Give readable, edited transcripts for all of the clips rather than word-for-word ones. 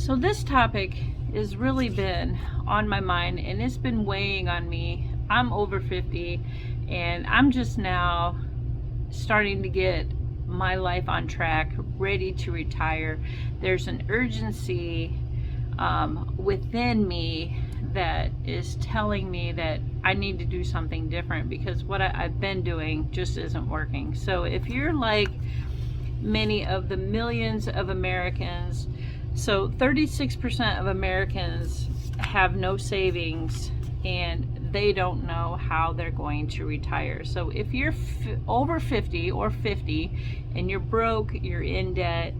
So this topic has really been on my mind and it's been weighing on me. I'm over 50 and I'm just now starting to get my life on track, ready to retire. There's an urgency within me that is telling me that I need to do something different because what I've been doing just isn't working. So if you're like many of the millions of Americans, so 36% of Americans have no savings and they don't know how they're going to retire. So if you're over 50 or 50 and you're broke, you're in debt,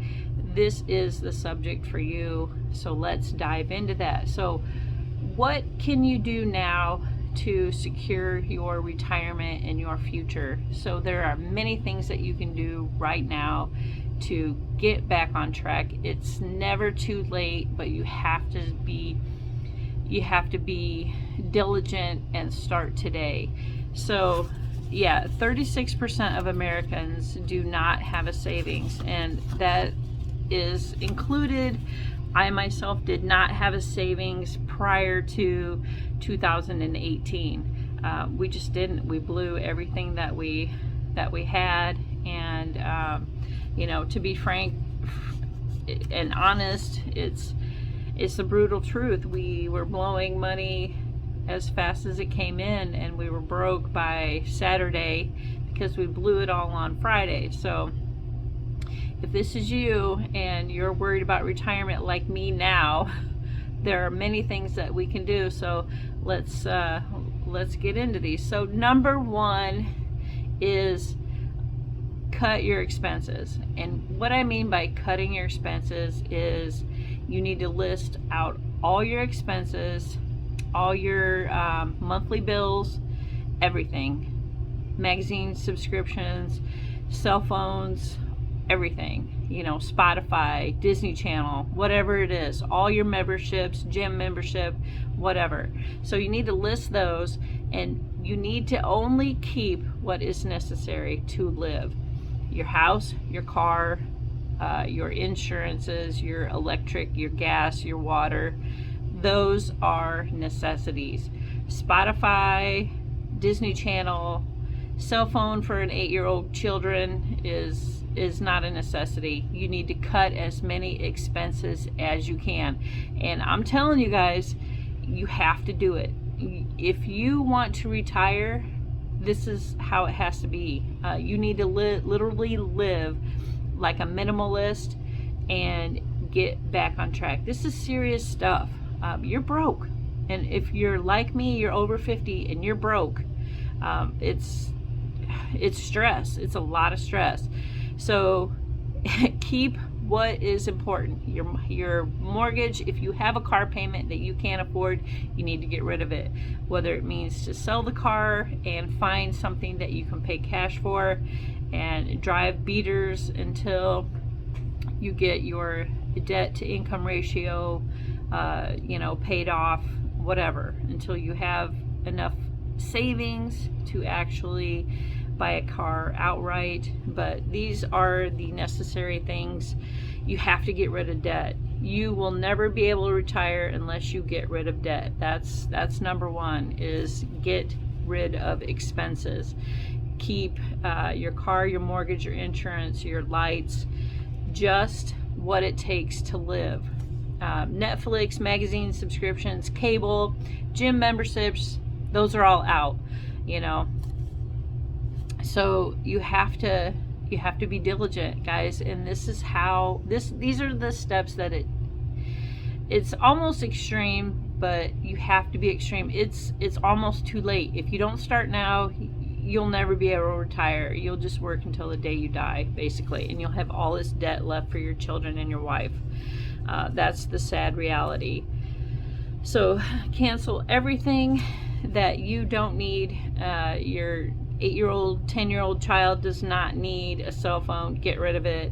this is the subject for you. So let's dive into that. So what can you do now to secure your retirement and your future? So there are many things that you can do right now to get back on track. It's never too late, but you have to be diligent and start today. So yeah, 36% of Americans do not have a savings, and that is included. I myself did not have a savings prior to 2018. We just didn't. We blew everything that we had, and to be frank and honest, it's the brutal truth. We were blowing money as fast as it came in, and we were broke by Saturday because we blew it all on Friday. So if this is you and you're worried about retirement like me now, there are many things that we can do. So let's get into these. So number one is cut your expenses. And what I mean by cutting your expenses is you need to list out all your expenses, all your monthly bills, everything, magazine subscriptions, cell phones, everything, Spotify, Disney Channel, whatever it is, all your memberships, gym membership, whatever. So you need to list those, and you need to only keep what is necessary to live. Your house, your car, your insurances, your electric, your gas, your water, those are necessities. Spotify, Disney Channel, cell phone for an 8-year-old children is not a necessity. You need to cut as many expenses as you can. And I'm telling you guys, you have to do it. If you want to retire, this is how it has to be. You need to literally live like a minimalist and get back on track. This is serious stuff. You're broke. And if you're like me, you're over 50 and you're broke, it's stress. It's a lot of stress. So keep what is important. Your mortgage, if you have a car payment that you can't afford, you need to get rid of it. Whether it means to sell the car and find something that you can pay cash for and drive beaters until you get your debt to income ratio paid off, whatever, until you have enough savings to actually buy a car outright. But these are the necessary things. You have to get rid of debt. You will never be able to retire unless you get rid of debt. That's number one, is get rid of expenses. Keep your car, your mortgage, your insurance, your lights, just what it takes to live. Netflix, magazine subscriptions, cable, gym memberships, those are all out, So you have to be diligent, guys, and this is how these are the steps that it's almost extreme, but you have to be extreme. It's almost too late. If you don't start now, you'll never be able to retire. You'll just work until the day you die, basically, and you'll have all this debt left for your children and your wife. That's the sad reality. So cancel everything that you don't need. Your 8-year-old, 10-year-old child does not need a cell phone. Get rid of it.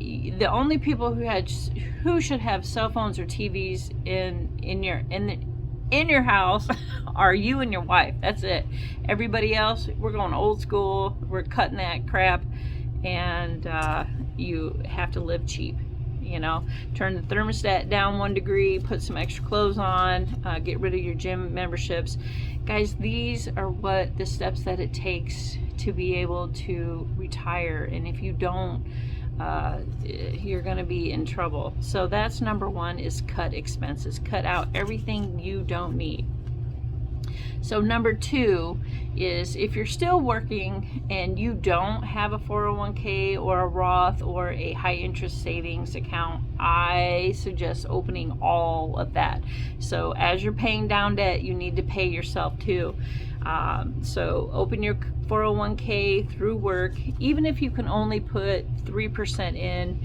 The only people who should have cell phones or TVs in your house are you and your wife. That's it. Everybody else, we're going old school. We're cutting that crap, and you have to live cheap. turn the thermostat down 1 degree, put some extra clothes on, get rid of your gym memberships. Guys, these are what the steps that it takes to be able to retire. And if you don't, you're going to be in trouble. So that's number one, is cut expenses. Cut out everything you don't need. So number two is, if you're still working and you don't have a 401k or a Roth or a high interest savings account, I suggest opening all of that. So as you're paying down debt, you need to pay yourself too. So open your 401k through work, even if you can only put 3% in.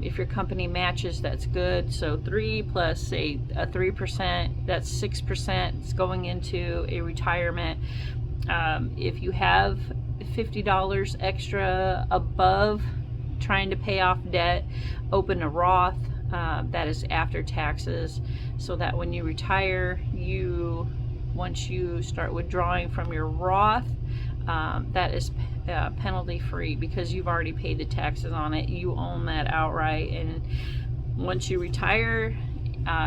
If your company matches, that's good. So 3 plus say a 3%, that's 6%. It's going into a retirement. If you have $50 extra above trying to pay off debt, open a Roth. That is after taxes, so that when you retire, once you start withdrawing from your Roth, that is penalty free, because you've already paid the taxes on it. You own that outright, and once you retire,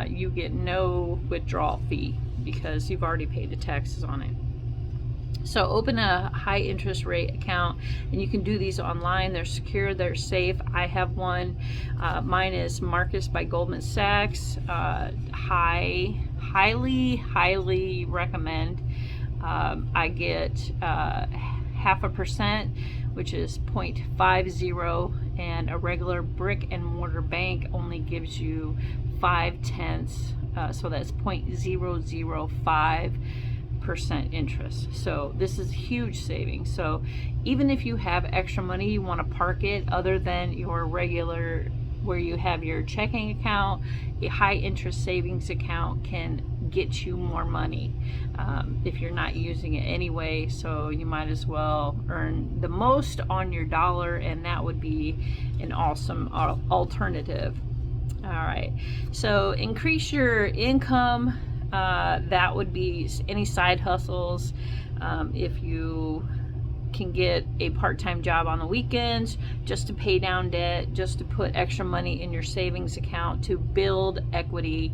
you get no withdrawal fee because you've already paid the taxes on it. So open a high interest rate account, and you can do these online. They're secure, they're safe. I have one. Mine is Marcus by Goldman Sachs. Highly recommend. I get 0.5%, which is 0.50, and a regular brick and mortar bank only gives you 0.5, so that's 0.005% interest. So this is huge savings. So even if you have extra money you want to park it other than your regular, where you have your checking account, a high interest savings account can get you more money if you're not using it anyway. So you might as well earn the most on your dollar, and that would be an awesome alternative. All right, so increase your income. That would be any side hustles. If you can get a part-time job on the weekends just to pay down debt, just to put extra money in your savings account to build equity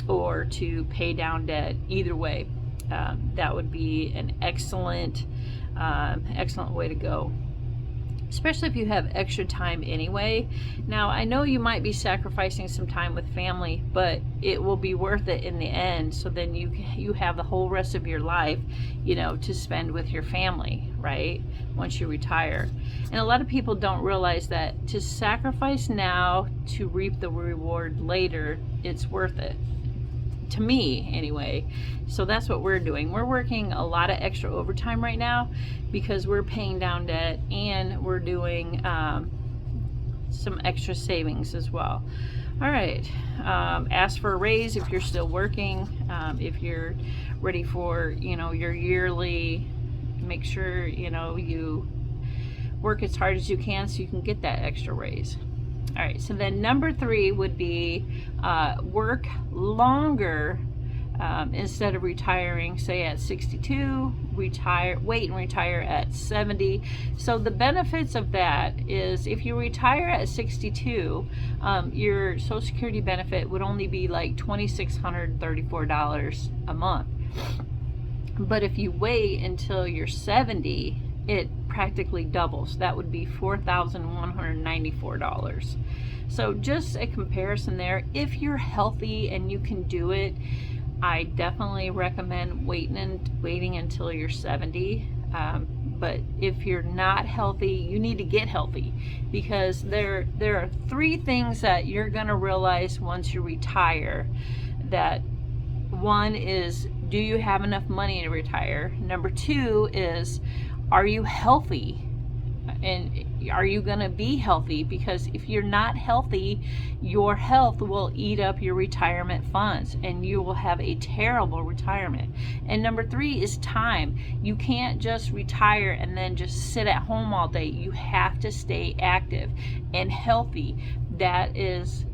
or to pay down debt, either way, that would be an excellent way to go, especially if you have extra time anyway. Now, I know you might be sacrificing some time with family, but it will be worth it in the end. So then you have the whole rest of your life, to spend with your family, right? Once you retire. And a lot of people don't realize that to sacrifice now to reap the reward later, it's worth it. To me, anyway. So that's what we're doing. We're working a lot of extra overtime right now because we're paying down debt, and we're doing some extra savings as well. All right. Ask for a raise if you're still working. If you're ready for, your yearly, make sure, you work as hard as you can so you can get that extra raise. All right, so then number 3 would be work longer instead of retiring, say at 62, wait and retire at 70. So the benefits of that is, if you retire at 62, your Social Security benefit would only be like $2,634 a month. But if you wait until you're 70, it practically doubles. That would be $4,194. So just a comparison there. If you're healthy and you can do it, I definitely recommend waiting until you're 70. But if you're not healthy, you need to get healthy, because there are 3 things that you're going to realize once you retire. That one is, do you have enough money to retire? Number 2 is, are you healthy? And are you going to be healthy? Because if you're not healthy, your health will eat up your retirement funds, and you will have a terrible retirement. And number 3 is time. You can't just retire and then just sit at home all day. You have to stay active and healthy. That's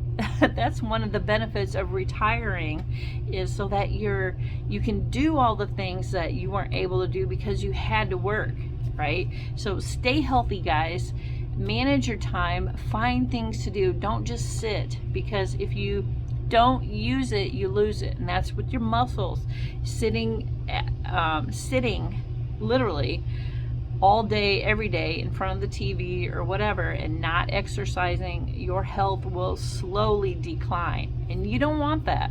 one of the benefits of retiring, is so that you can do all the things that you weren't able to do because you had to work, right? So stay healthy, guys. manage your time, find things to do. Don't just sit, because if you don't use it, you lose it. And that's with your muscles. Sitting literally all day, every day in front of the TV or whatever, and not exercising, your health will slowly decline. And you don't want that.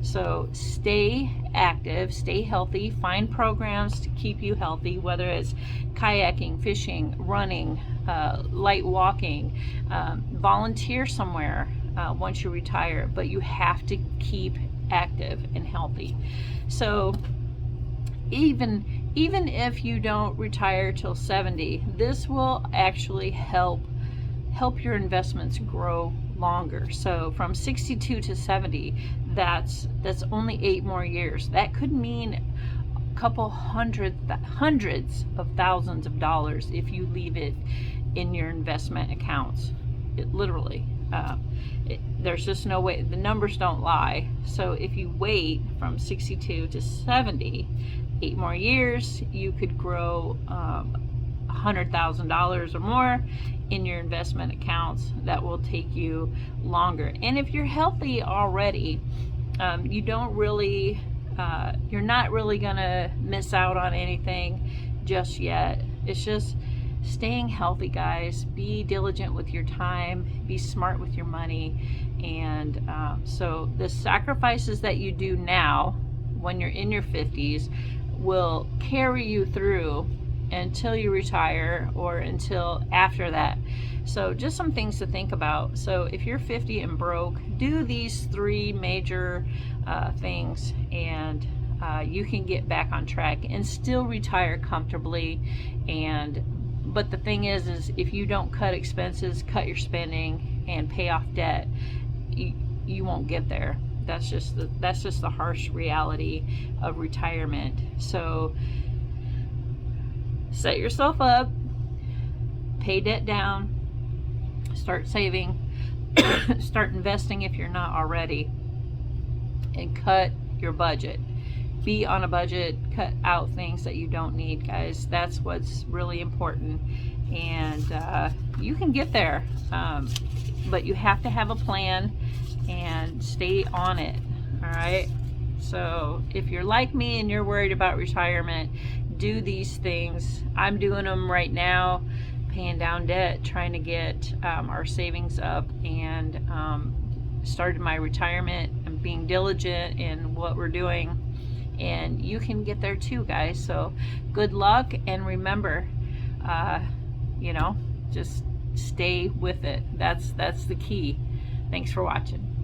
So stay active, stay healthy, find programs to keep you healthy, whether it's kayaking, fishing, running, light walking, volunteer somewhere once you retire, but you have to keep active and healthy. So even if you don't retire till 70, this will actually help your investments grow longer. So from 62 to 70, that's only 8 more years. That could mean a couple hundreds of thousands of dollars if you leave it in your investment accounts. It literally, there's just no way, the numbers don't lie. So if you wait from 62 to 70, 8 more years, you could grow $100,000 or more in your investment accounts. That will take you longer. And if you're healthy already, you don't really, you're not really gonna miss out on anything just yet. It's just staying healthy, guys. Be diligent with your time, be smart with your money. And so the sacrifices that you do now when you're in your 50s will carry you through until you retire or until after that. So just some things to think about. So if you're 50 and broke, do these 3 major things, and you can get back on track and still retire comfortably. But the thing is if you don't cut expenses, cut your spending, and pay off debt, you won't get there. That's just the harsh reality of retirement. So set yourself up, pay debt down, start saving, start investing if you're not already, and cut your budget. Be on a budget, cut out things that you don't need, guys. That's what's really important. And you can get there, but you have to have a plan and stay on it. All right, so if you're like me and you're worried about retirement, do these things. I'm doing them right now, paying down debt, trying to get our savings up, and started my retirement and being diligent in what we're doing. And you can get there too, guys. So good luck, and remember, just stay with it. That's the key. Thanks for watching.